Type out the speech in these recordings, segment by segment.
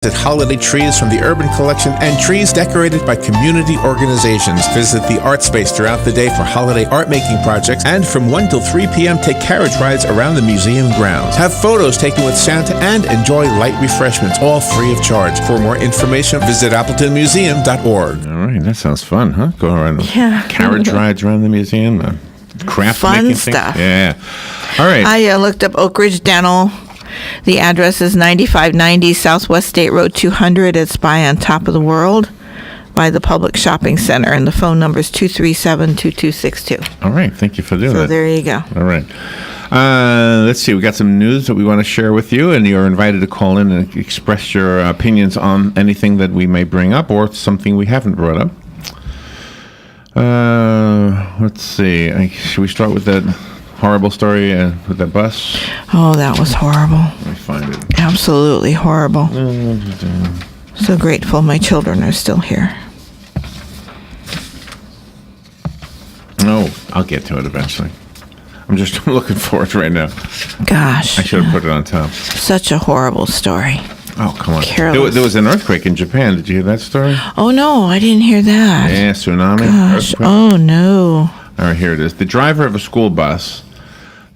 holiday trees from the Urban Collection and trees decorated by community organizations. Visit the art space throughout the day for holiday art-making projects, and from 1 till 3 p.m. take carriage rides around the museum grounds. Have photos taken with Santa and enjoy light refreshments, all free of charge. For more information, visit appletonmuseum.org. All right, that sounds fun, huh? Go around carriage rides around the museum, craft fun making stuff. Things. Yeah. All right. I looked up Oak Ridge Dental. The address is 9590 Southwest State Road 200. It's on Top of the World by the Public Shopping Center, and the phone number is 237-2262. All right, thank you for doing that. So there you go. All right. Let's see. We got some news that we want to share with you, and you're invited to call in and express your opinions on anything that we may bring up or something we haven't brought up. Let's see. Should we start with that horrible story with that bus? Oh, that was horrible. Let me find it. Absolutely horrible. So grateful my children are still here. No, I'll get to it eventually. I'm just looking for it right now. Gosh. I should have put it on top. Such a horrible story. Oh, come on. Careless. There was an earthquake in Japan. Did you hear that story? Oh, no, I didn't hear that. Yeah, tsunami. Gosh. Earthquake. Oh, no. All right, here it is. The driver of a school bus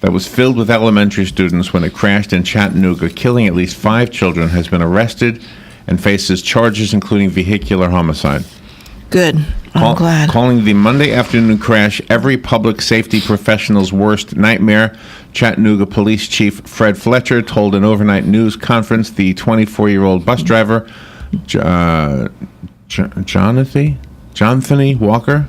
that was filled with elementary students when it crashed in Chattanooga, killing at least 5 children, has been arrested and faces charges including vehicular homicide. Good. I'm glad. Calling the Monday afternoon crash every public safety professional's worst nightmare, Chattanooga Police Chief Fred Fletcher told an overnight news conference the 24-year-old bus driver, Jonathan Walker,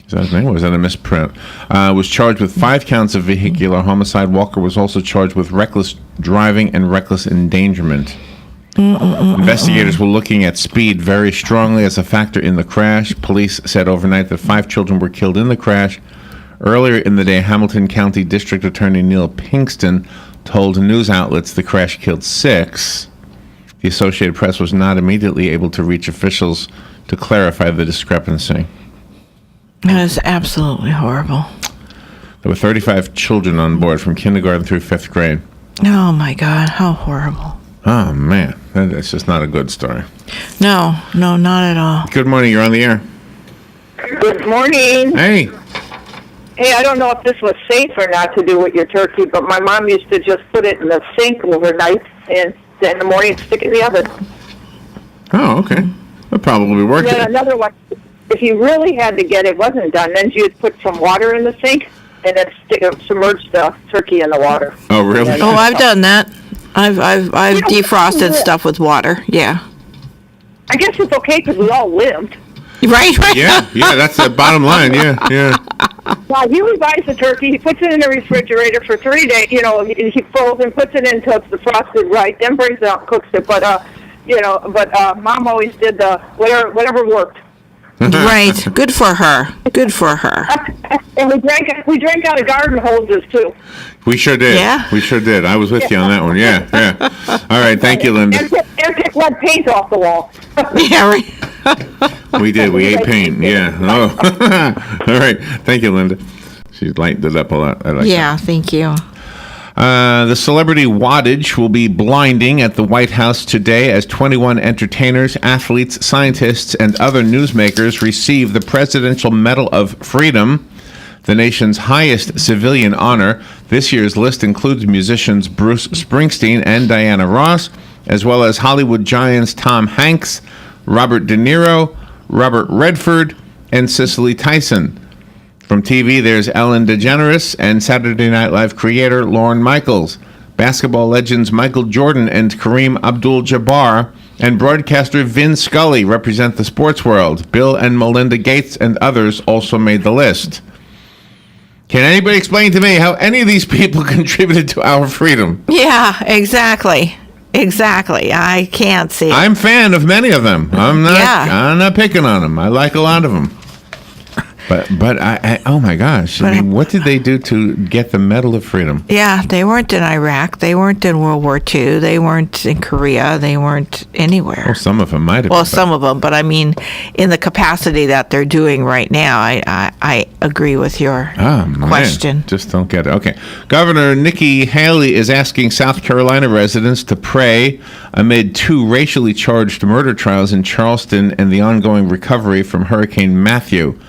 is that his name? Or was that a misprint? Was charged with 5 counts of vehicular homicide. Walker was also charged with reckless driving and reckless endangerment. Investigators were looking at speed very strongly as a factor in the crash. Police said overnight that 5 children were killed in the crash. Earlier in the day, Hamilton County District Attorney Neil Pinkston told news outlets the crash killed 6. The Associated Press was not immediately able to reach officials to clarify the discrepancy. That is absolutely horrible. There were 35 children on board from kindergarten through 5th grade. Oh, my God. How horrible. Oh, man. That's just not a good story. No, not at all. Good morning. You're on the air. Good morning. Hey. Hey, I don't know if this was safe or not to do with your turkey, but my mom used to just put it in the sink overnight and then in the morning stick it in the oven. Oh, okay. That probably worked. And then another one, if you really had to get it wasn't done, then you'd put some water in the sink and then submerge the turkey in the water. Oh, really? Oh, I've done that. I've defrosted stuff with water. Yeah. I guess it's okay because we all lived. Right. Yeah, that's the bottom line. Yeah. Well, he buys the turkey, he puts it in the refrigerator for 3 days. He froze and puts it in until it's defrosted right, then brings it out and cooks it. But Mom always did the whatever worked. Right. Good for her. And we drank out of garden hoses too. We sure did. Yeah. We sure did. I was with you on that one. Yeah. All right. Thank you, Linda. And pick lead paint off the wall. Yeah, right. We did. We ate paint. Yeah. Oh. All right. Thank you, Linda. She lightened it up a lot. I like Yeah, thank you. The celebrity wattage will be blinding at the White House today as 21 entertainers, athletes, scientists, and other newsmakers receive the Presidential Medal of Freedom, the nation's highest civilian honor. This year's list includes musicians Bruce Springsteen and Diana Ross, as well as Hollywood giants Tom Hanks, Robert De Niro, Robert Redford, and Cicely Tyson. From TV, there's Ellen DeGeneres and Saturday Night Live creator Lorne Michaels, basketball legends Michael Jordan and Kareem Abdul-Jabbar, and broadcaster Vin Scully represent the sports world. Bill and Melinda Gates and others also made the list. Can anybody explain to me how any of these people contributed to our freedom? Yeah, exactly. I can't see it. I'm a fan of many of them. I'm not picking on them. I like a lot of them. But I oh my gosh! I mean, what did they do to get the Medal of Freedom? Yeah, they weren't in Iraq. They weren't in World War II. They weren't in Korea. They weren't anywhere. Well, some of them might have. Well, some of them, but I mean, in the capacity that they're doing right now, I agree with your question. Just don't get it. Okay. Governor Nikki Haley is asking South Carolina residents to pray amid 2 racially charged murder trials in Charleston and the ongoing recovery from Hurricane Matthew.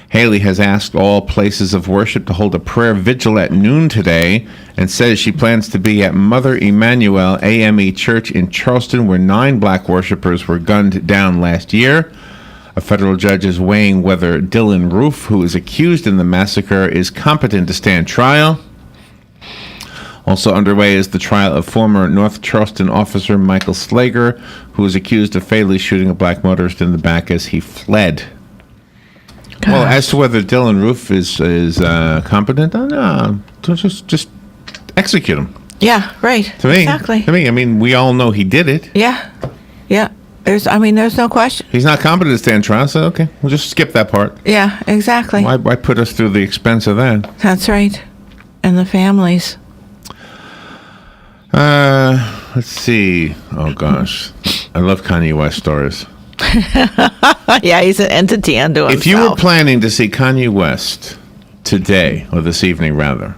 Haley has asked all places of worship to hold a prayer vigil at noon today and says she plans to be at Mother Emanuel AME Church in Charleston, where 9 black worshipers were gunned down last year. A federal judge is weighing whether Dylan Roof, who is accused in the massacre, is competent to stand trial. Also underway is the trial of former North Charleston officer Michael Slager, who is accused of fatally shooting a black motorist in the back as he fled. Well, as to whether Dylan Roof is competent, no, just execute him. Yeah, right. To me, exactly. I mean, we all know he did it. Yeah. There's no question. He's not competent to stand trial, so okay, we'll just skip that part. Yeah, exactly. Why put us through the expense of that? That's right. And the families. Let's see. Oh gosh, I love Kanye West stories. Yeah, he's an entity unto himself. If you were planning to see Kanye West today, or this evening rather,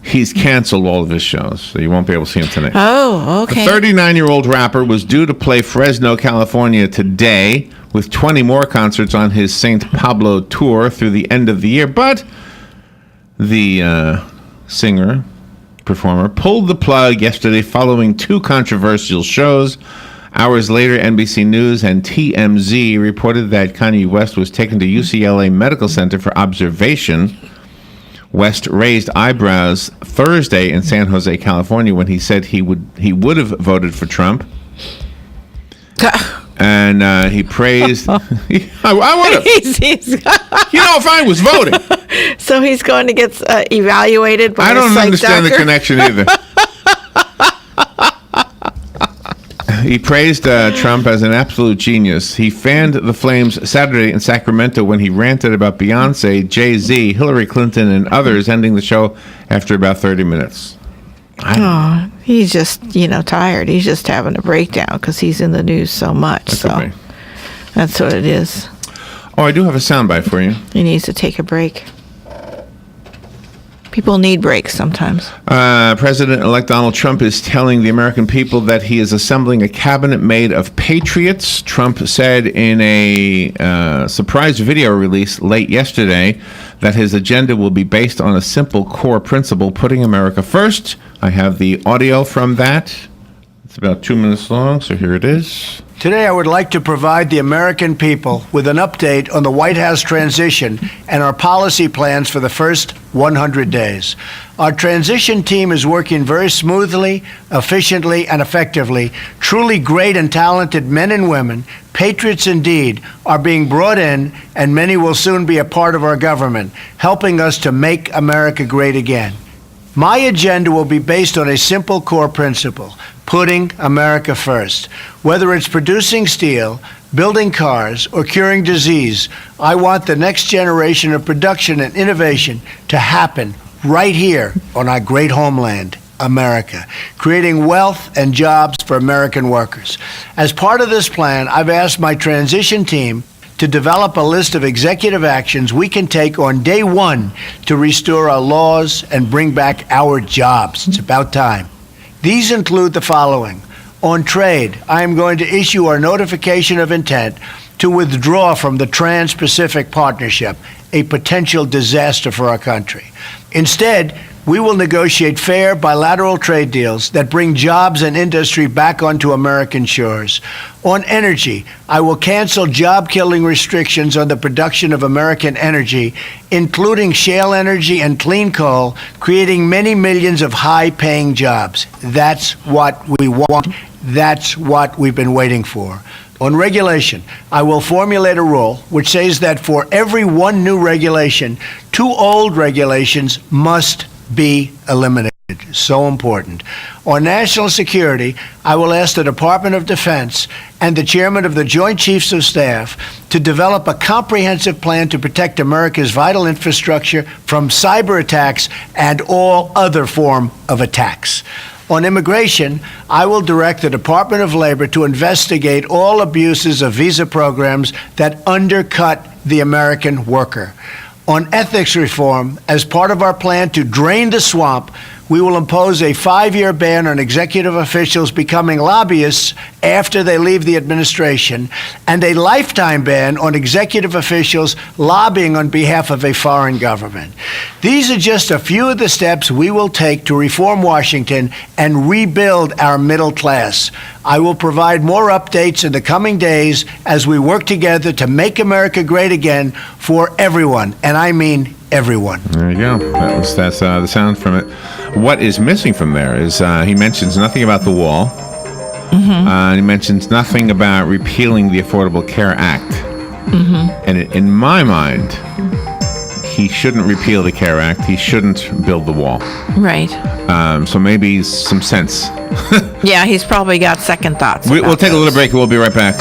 he's canceled all of his shows, so you won't be able to see him tonight. Oh, okay. The 39-year-old rapper was due to play Fresno, California today, with 20 more concerts on his St. Pablo tour through the end of the year, but the singer-performer pulled the plug yesterday following 2 controversial shows. Hours later, NBC News and TMZ reported that Kanye West was taken to UCLA Medical Center for observation. West raised eyebrows Thursday in San Jose, California, when he said he would have voted for Trump. And he praised... I would have. If I was voting. So he's going to get evaluated by I don't understand doctor? the connection either. He praised Trump as an absolute genius. He fanned the flames Saturday in Sacramento when he ranted about Beyonce, Jay-Z, Hillary Clinton, and others, ending the show after about 30 minutes. He's just, tired. He's just having a breakdown because he's in the news so much. That's so okay. That's what it is. Oh, I do have a soundbite for you. He needs to take a break. People need breaks sometimes. President-elect Donald Trump is telling the American people that he is assembling a cabinet made of patriots. Trump said in a surprise video release late yesterday that his agenda will be based on a simple core principle, putting America first. I have the audio from that. It's about 2 minutes long, so here it is. Today, I would like to provide the American people with an update on the White House transition and our policy plans for the first 100 days. Our transition team is working very smoothly, efficiently, and effectively. Truly great and talented men and women, patriots indeed, are being brought in, and many will soon be a part of our government, helping us to make America great again. My agenda will be based on a simple core principle: putting America first. Whether it's producing steel, building cars, or curing disease, I want the next generation of production and innovation to happen right here on our great homeland, America, creating wealth and jobs for American workers. As part of this plan, I've asked my transition team to develop a list of executive actions we can take on day one to restore our laws and bring back our jobs. It's about time. These include the following. On trade, I am going to issue our notification of intent to withdraw from the Trans-Pacific Partnership, a potential disaster for our country. Instead, we will negotiate fair bilateral trade deals that bring jobs and industry back onto American shores. On energy, I will cancel job-killing restrictions on the production of American energy, including shale energy and clean coal, creating many millions of high-paying jobs. That's what we want. That's what we've been waiting for. On regulation, I will formulate a rule which says that for every one new regulation, 2 old regulations must be eliminated. so important. On national security, I will ask the Department of Defense and the chairman of the Joint Chiefs of Staff to develop a comprehensive plan to protect America's vital infrastructure from cyber attacks and all other form of attacks. On immigration, I will direct the Department of Labor to investigate all abuses of visa programs that undercut the American worker. On ethics reform, as part of our plan to drain the swamp, we will impose a 5-year ban on executive officials becoming lobbyists after they leave the administration, and a lifetime ban on executive officials lobbying on behalf of a foreign government. These are just a few of the steps we will take to reform Washington and rebuild our middle class. I will provide more updates in the coming days as we work together to make America great again for everyone, and I mean everyone. There you go. That's the sound from it. What is missing from there is he mentions nothing about the wall. He mentions nothing about repealing the Affordable Care Act. And in my mind, he shouldn't repeal the Care Act. He shouldn't build the wall. Right. So maybe some sense. Yeah, he's probably got second thoughts. We'll take a little break and we'll be right back.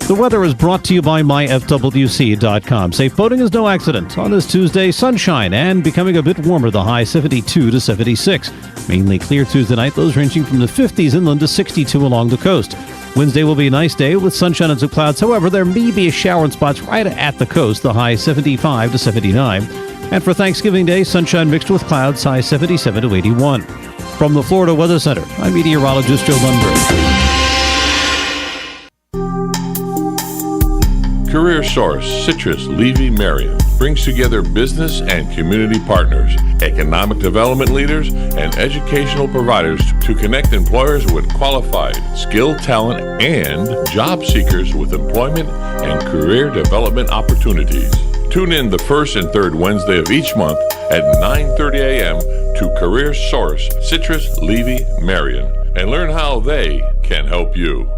The weather is brought to you by myfwc.com. Safe boating is no accident. On this Tuesday, sunshine and becoming a bit warmer, the high 72 to 76. Mainly clear Tuesday night, lows ranging from the 50s inland to 62 along the coast. Wednesday will be a nice day with sunshine and some clouds. However, there may be a shower in spots right at the coast, the high 75 to 79. And for Thanksgiving Day, sunshine mixed with clouds, high 77 to 81. From the Florida Weather Center, I'm meteorologist Joe Lundberg. Career Source Citrus Levy Marion brings together business and community partners, economic development leaders, and educational providers to connect employers with qualified, skilled talent and job seekers with employment and career development opportunities. Tune in the first and third Wednesday of each month at 9:30 a.m. to Career Source Citrus Levy Marion and learn how they can help you.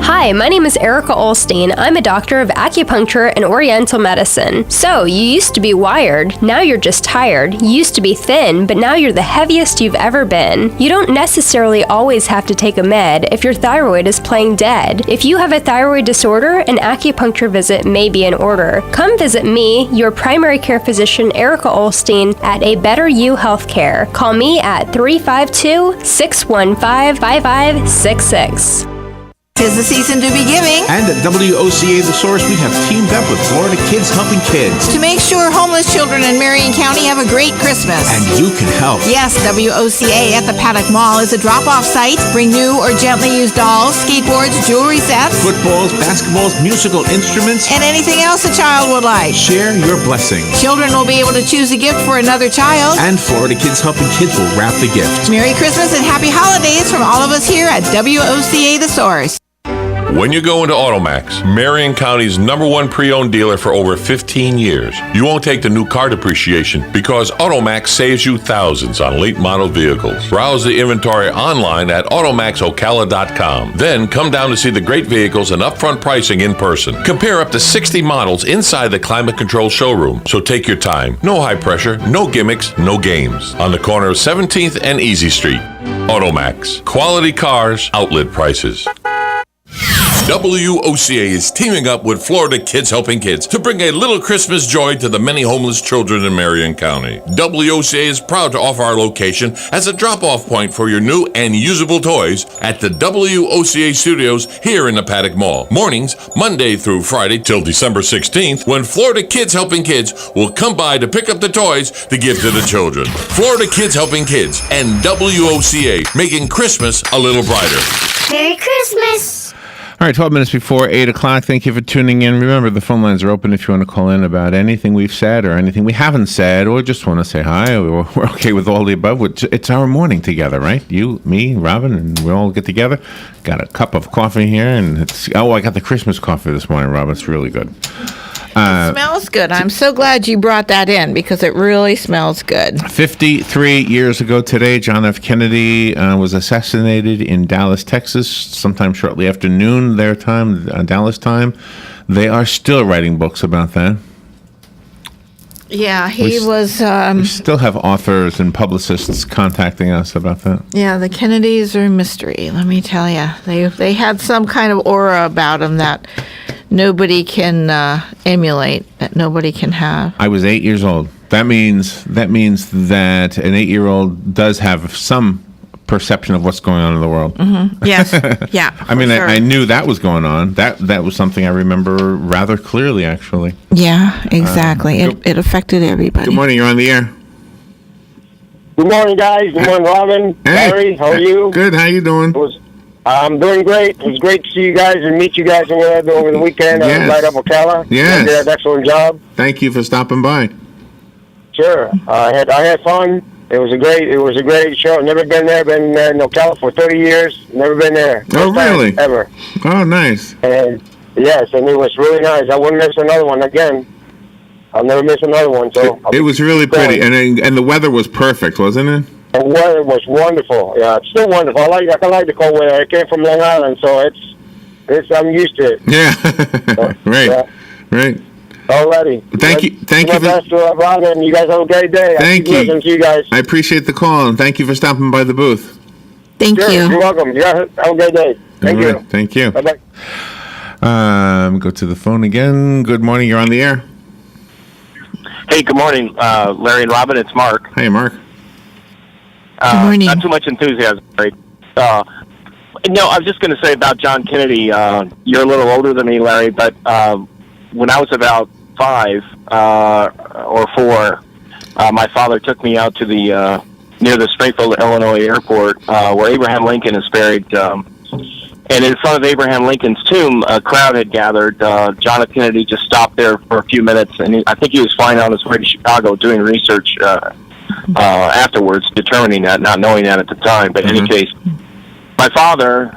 Hi, my name is Erica Olsteen. I'm a doctor of acupuncture and oriental medicine. So, you used to be wired, now you're just tired. You used to be thin, but now you're the heaviest you've ever been. You don't necessarily always have to take a med if your thyroid is playing dead. If you have a thyroid disorder, an acupuncture visit may be in order. Come visit me, your primary care physician, Erica Olsteen, at A Better You Healthcare. Call me at 352-615-5566. 'Tis the season to be giving. And at WOCA The Source, we have teamed up with Florida Kids Helping Kids. To make sure homeless children in Marion County have a great Christmas. And you can help. Yes, WOCA at the Paddock Mall is a drop-off site. Bring new or gently used dolls, skateboards, jewelry sets, Footballs, basketballs, musical instruments, and anything else a child would like. share your blessing. Children will be able to choose a gift for another child. And Florida Kids Helping Kids will wrap the gift. Merry Christmas and Happy Holidays from all of us here at WOCA The Source. When you go into Automax, Marion County's #1 pre-owned dealer for over 15 years, you won't take the new car depreciation because Automax saves you thousands on late model vehicles. Browse the inventory online at automaxocala.com. Then come down to see the great vehicles and upfront pricing in person. Compare up to 60 models inside the climate control showroom. So take your time. No high pressure, no gimmicks, no games. On the corner of 17th and Easy Street. Automax. Quality cars, outlet prices. WOCA is teaming up with Florida Kids Helping Kids to bring a little Christmas joy to the many homeless children in Marion County. WOCA is proud to offer our location as a drop-off point for your new and usable toys at the OCA Studios here in the Paddock Mall. Mornings, Monday through Friday till December 16th, when Florida Kids Helping Kids will come by to pick up the toys to give to the children. Florida Kids Helping Kids and WOCA, making Christmas a little brighter. Merry Christmas! All right, 12 minutes before 8 o'clock. Thank you for tuning in. Remember, the phone lines are open if you want to call in about anything we've said or anything we haven't said or just want to say hi. We're okay with all the above. It's our morning together, right? You, me, Robin, and we all get together. Got a cup of coffee here, and I got the Christmas coffee this morning, Robin. It's really good. It smells good. I'm so glad you brought that in because it really smells good. 53 years ago today, John F. Kennedy was assassinated in Dallas, Texas, sometime shortly after noon their time, Dallas time. They are still writing books about that. Yeah, he was. We still have authors and publicists contacting us about that. Yeah, the Kennedys are a mystery. Let me tell you, they had some kind of aura about them that nobody can emulate, that nobody can have. I was 8 years old. That means that an 8-year-old does have some perception of what's going on in the world. Mm-hmm. Yes, yeah. I mean, sure. I knew that was going on. That was something I remember rather clearly, actually. Yeah, exactly. It affected everybody. Good morning. You're on the air. Good morning, guys. Good morning, Robin. Hey. Larry, how are you? Good. How you doing? I'm doing great. It was great to see you guys and meet you guys over the weekend. Yes. Right up Ocala. Yes. You did an excellent job. Thank you for stopping by. Sure. I had fun. It was a great show. Never been there. Been in Ocala for 30 years. Never been there. Oh, First time really? ever. Oh, nice. And yes, and it was really nice. I wouldn't miss another one again. I'll never miss another one. So It was really pretty, and the weather was perfect, wasn't it? The weather was wonderful. Yeah, it's still wonderful. I like the cold weather. I came from Long Island, so it's I'm used to it. Yeah. Right. Yeah. Right. Alrighty. Thank you. Best to Robin. You guys have a great day. Thank you. Listening to you guys. I appreciate the call, and thank you for stopping by the booth. Thank Sure, you. You're welcome. Yeah, have a great day. Thank All you. right, thank you. Bye-bye. Go to the phone again. Good morning. You're on the air. Hey, good morning, Larry and Robin. It's Mark. Hey, Mark. Good morning. Not too much enthusiasm, right? No, I was just going to say about John Kennedy. You're a little older than me, Larry, but when I was about 5 or 4, my father took me out to the near the Springfield, Illinois airport, where Abraham Lincoln is buried. And in front of Abraham Lincoln's tomb, a crowd had gathered. John F. Kennedy just stopped there for a few minutes, and I think he was flying on his way to Chicago doing research afterwards, determining that, not knowing that at the time. But in any case, my father,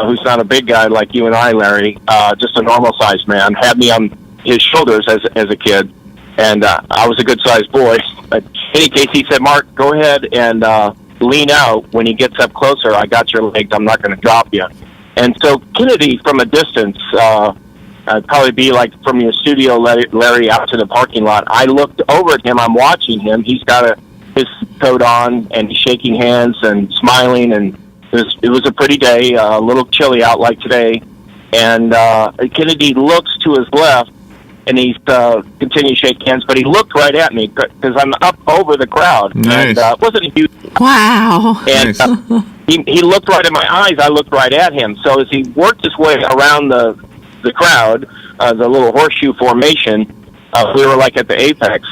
who's not a big guy like you and I, Larry, just a normal-sized man, had me on his shoulders as a kid, and I was a good-sized boy. But in any case, he said, Mark, go ahead and lean out. When he gets up closer, I got your legs. I'm not going to drop you. And so Kennedy, from a distance, probably be like from your studio, Larry, out to the parking lot. I looked over at him. I'm watching him. He's got his coat on, and he's shaking hands and smiling. And it was a pretty day, a little chilly out like today. And Kennedy looks to his left, and he's continues to shake hands. But he looked right at me because I'm up over the crowd. Nice. And it wasn't a huge. Wow. And he looked right at my eyes. I looked right at him. So as he worked his way around the crowd, the little horseshoe formation, we were like at the apex.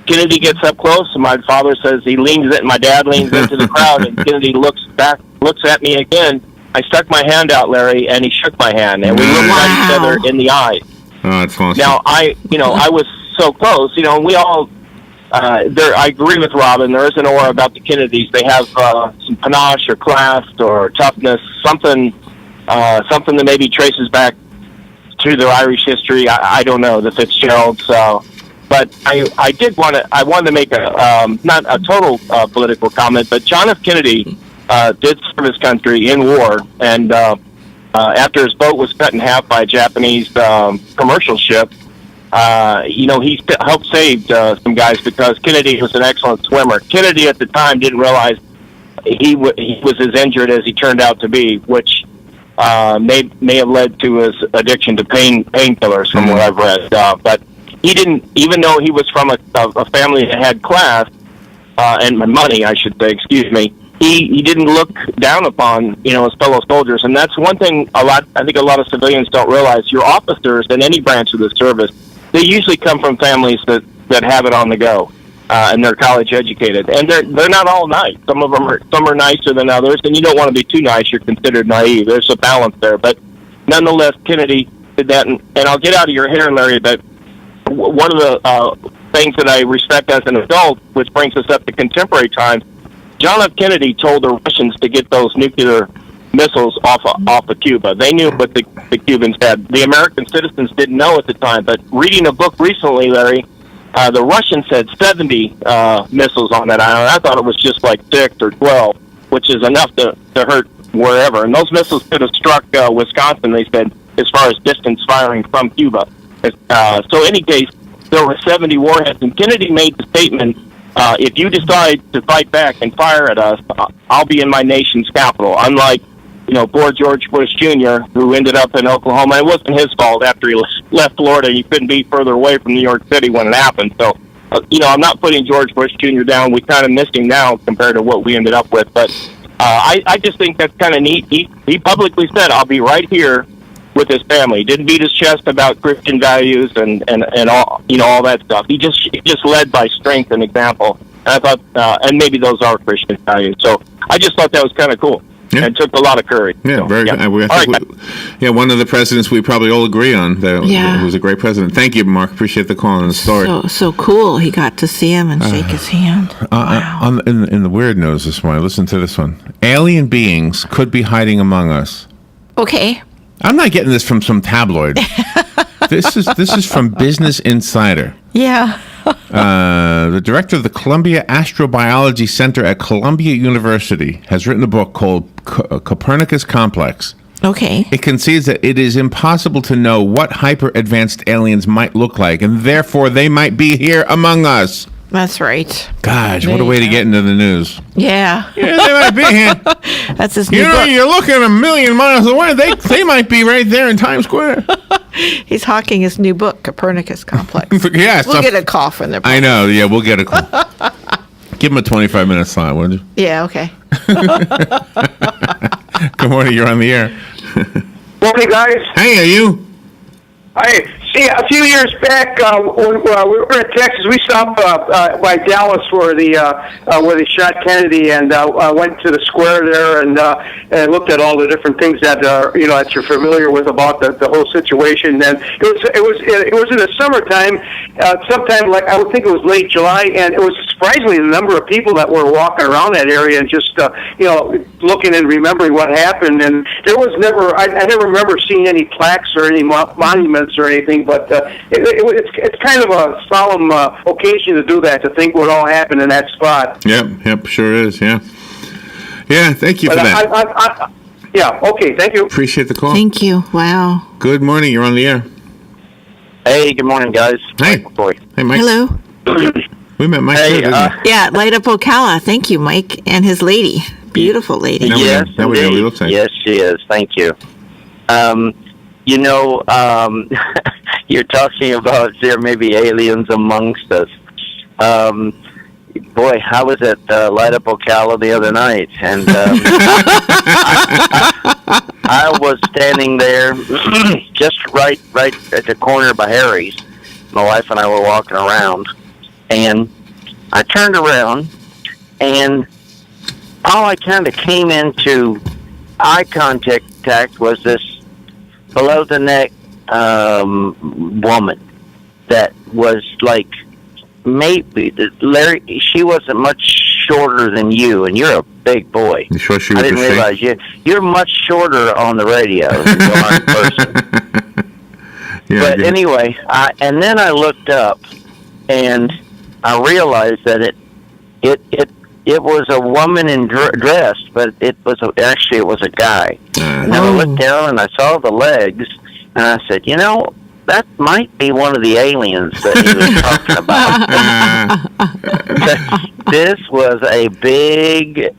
Kennedy gets up close, and my father says my dad leans into the crowd, and Kennedy looks at me again. I stuck my hand out, Larry, and he shook my hand, and we looked at each other in the eye. Oh, that's awesome. Now, I was so close, and we all, I agree with Robin, there is an aura about the Kennedys. They have some panache or class or toughness, something that maybe traces back to their Irish history. I don't know, the Fitzgeralds. But I wanted to make not a total political comment, but John F. Kennedy did serve his country in war, and after his boat was cut in half by a Japanese commercial ship, he helped save some guys because Kennedy was an excellent swimmer. Kennedy at the time didn't realize he was as injured as he turned out to be, which may have led to his addiction to painkillers from what I've read. But he didn't, even though he was from a family that had class and money, I should say, excuse me, he didn't look down upon his fellow soldiers, and that's one thing I think a lot of civilians don't realize. Your officers in any branch of the service, they usually come from families that have it on the go, and they're college educated, and they're not all nice. Some are nicer than others, and you don't want to be too nice. You're considered naive. There's a balance there, but nonetheless, Kennedy did that, and I'll get out of your hair, Larry, but one of the things that I respect as an adult, which brings us up to contemporary times, John F. Kennedy told the Russians to get those nuclear missiles off of Cuba. They knew what the Cubans had. The American citizens didn't know at the time. But reading a book recently, Larry, the Russians had 70 missiles on that island. I thought it was just like 6 or 12, which is enough to hurt wherever. And those missiles could have struck Wisconsin, they said, as far as distance firing from Cuba. So in any case, there were 70 warheads. And Kennedy made the statement, if you decide to fight back and fire at us, I'll be in my nation's capital. Unlike, poor George Bush Jr., who ended up in Oklahoma. It wasn't his fault. After he left Florida, he couldn't be further away from New York City when it happened. So, I'm not putting George Bush Jr. down. We kind of missed him now compared to what we ended up with. But I just think that's kind of neat. He publicly said, I'll be right here with his family. He didn't beat his chest about Christian values and all, all that stuff. He just led by strength and example. And I thought, and maybe those are Christian values. So I just thought that was kind of cool. Yeah. And took a lot of courage. Yeah, so, very. Yeah. One of the presidents we probably all agree on. That was a great president. Thank you, Mark. Appreciate the call and the story. So cool. He got to see him and shake his hand. Wow. In the weird news this morning, listen to this one. Alien beings could be hiding among us. Okay. I'm not getting this from some tabloid. This is from Business Insider. Yeah. The director of the Columbia Astrobiology Center at Columbia University has written a book called Copernicus Complex. Okay. It concedes that it is impossible to know what hyper-advanced aliens might look like, and therefore they might be here among us. That's right. Gosh, what a way to get into the news. Yeah. Yeah, they might be here. That's his new book. You're looking a million miles away. They might be right there in Times Square. He's hawking his new book, Copernicus Complex. Yes. We'll get a call from the book. I know. Yeah, we'll get a call. Give him a 25-minute slot, would you? Yeah, okay. Good morning. You're on the air. Morning, guys. Hey, are you? Hi. See, a few years back, when we were in Texas, we stopped by Dallas where they shot Kennedy, and went to the square there and looked at all the different things that that you're familiar with about the whole situation. And it was in the summertime, sometime like I would think it was late July, and it was surprisingly the number of people that were walking around that area and just looking and remembering what happened. And there was never I never remember seeing any plaques or any monuments or anything. But it's kind of a solemn occasion to do that, to think what all happened in that spot. Yep, sure is, yeah. Yeah, thank you for that. Yeah, okay, thank you. Appreciate the call. Thank you, wow. Good morning, you're on the air. Hey, good morning, guys. Hey. Hey, Mike. Hello. We met Mike too, didn't we? Yeah, Light Up Ocala. Thank you, Mike, and his lady. Beautiful lady. Now yes, we know what he looks like. Yes, she is. Thank you. You're talking about there may be aliens amongst us. Boy, I was at Light Up Ocala the other night, and I was standing there just right at the corner by Harry's. My wife and I were walking around, and I turned around, and all I kind of came into eye contact was this below the neck woman that was like maybe Larry. She wasn't much shorter than you, and you're a big boy. You sure she was I didn't realize you're much shorter on the radio than you are in person. But anyway, and then I looked up, and I realized that it was a woman in dress, but it was a guy. And then I looked down and I saw the legs, and I said, that might be one of the aliens that he was talking about. This was a big.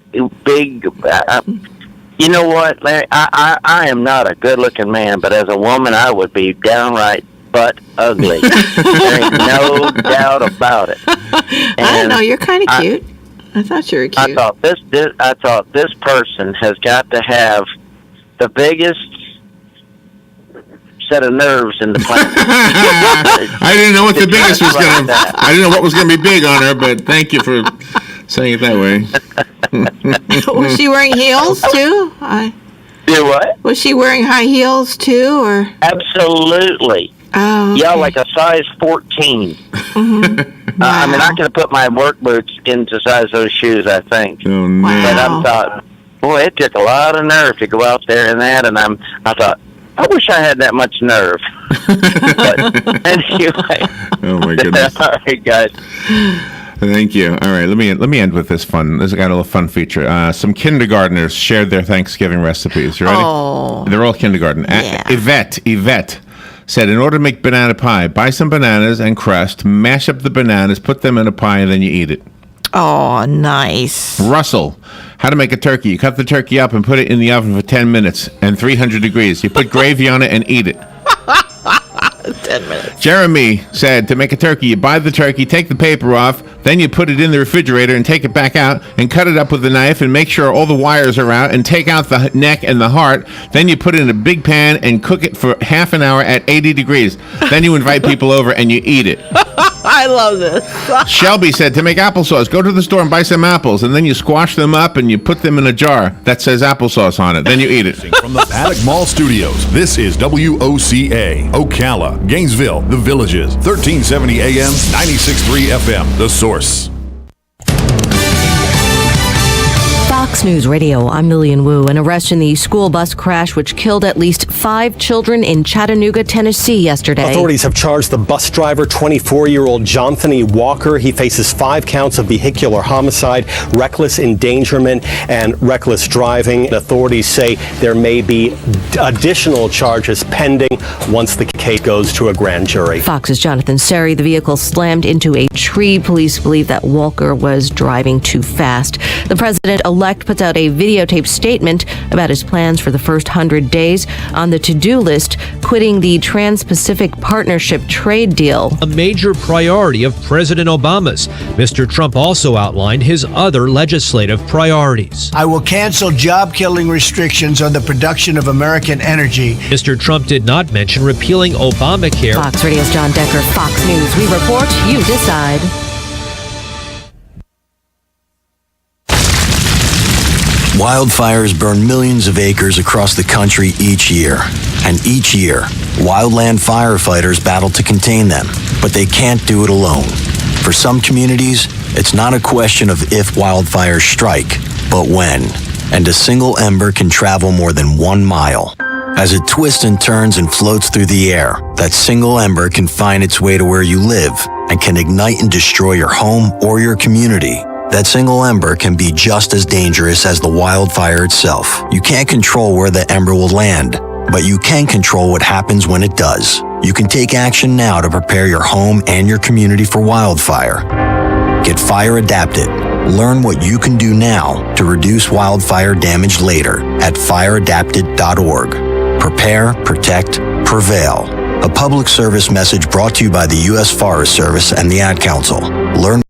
You know what, Larry? I am not a good-looking man, but as a woman, I would be downright butt ugly. There ain't no doubt about it. And I don't know. You're kind of cute. I thought you were cute. I thought this person has got to have the biggest set of nerves in the planet. I didn't know what the biggest was going to. I didn't know what was going to be big on her, but thank you for saying it that way. Was she wearing heels too? Do what? Was she wearing high heels too, or? Absolutely. Oh. Okay. Yeah, like a size 14. Mm-hmm. Wow. I mean, I could have put my work boots into size those shoes, I think. Oh, no. Wow. But boy, it took a lot of nerve to go out there in that, and I thought, I wish I had that much nerve. But anyway. Oh my goodness! All right, guys. Thank you. All right, let me end with this fun. This got a little fun feature. Some kindergartners shared their Thanksgiving recipes. You ready? Oh. They're all kindergarten. Yeah. Yvette said, in order to make banana pie, buy some bananas and crust, mash up the bananas, put them in a pie, and then you eat it. Oh, nice. Russell, how to make a turkey. You cut the turkey up and put it in the oven for 10 minutes and 300 degrees. You put gravy on it and eat it. 10 minutes. Jeremy said, to make a turkey, you buy the turkey, take the paper off, then you put it in the refrigerator and take it back out and cut it up with a knife and make sure all the wires are out and take out the neck and the heart. Then you put it in a big pan and cook it for half an hour at 80 degrees. Then you invite people over and you eat it. I love this. Shelby said, to make applesauce, go to the store and buy some apples, and then you squash them up and you put them in a jar that says applesauce on it. Then you eat it. From the Paddock Mall Studios, this is WOCA, Ocala, Gainesville, The Villages, 1370 AM, 96.3 FM, The Source. Fox News Radio, I'm Lillian Wu. An arrest in the school bus crash which killed at least 5 children in Chattanooga, Tennessee yesterday. Authorities have charged the bus driver, 24-year-old Jonthony Walker. He faces 5 counts of vehicular homicide, reckless endangerment, and reckless driving. Authorities say there may be additional charges pending once the case goes to a grand jury. Fox's Jonathan Seri. The vehicle slammed into a tree. Police believe that Walker was driving too fast. The president-elect puts out a videotaped statement about his plans for the first 100 days. On the to-do list, quitting the Trans-Pacific Partnership trade deal. A major priority of President Obama's. Mr. Trump also outlined his other legislative priorities. I will cancel job-killing restrictions on the production of American energy. Mr. Trump did not mention repealing Obamacare. Fox Radio's John Decker, Fox News. We report, you decide. Wildfires burn millions of acres across the country each year. And each year, wildland firefighters battle to contain them. But they can't do it alone. For some communities, it's not a question of if wildfires strike, but when. And a single ember can travel more than 1 mile. As it twists and turns and floats through the air, that single ember can find its way to where you live and can ignite and destroy your home or your community. That single ember can be just as dangerous as the wildfire itself. You can't control where the ember will land, but you can control what happens when it does. You can take action now to prepare your home and your community for wildfire. Get fire adapted. Learn what you can do now to reduce wildfire damage later at fireadapted.org. Prepare, protect, prevail. A public service message brought to you by the U.S. Forest Service and the Ad Council. Learn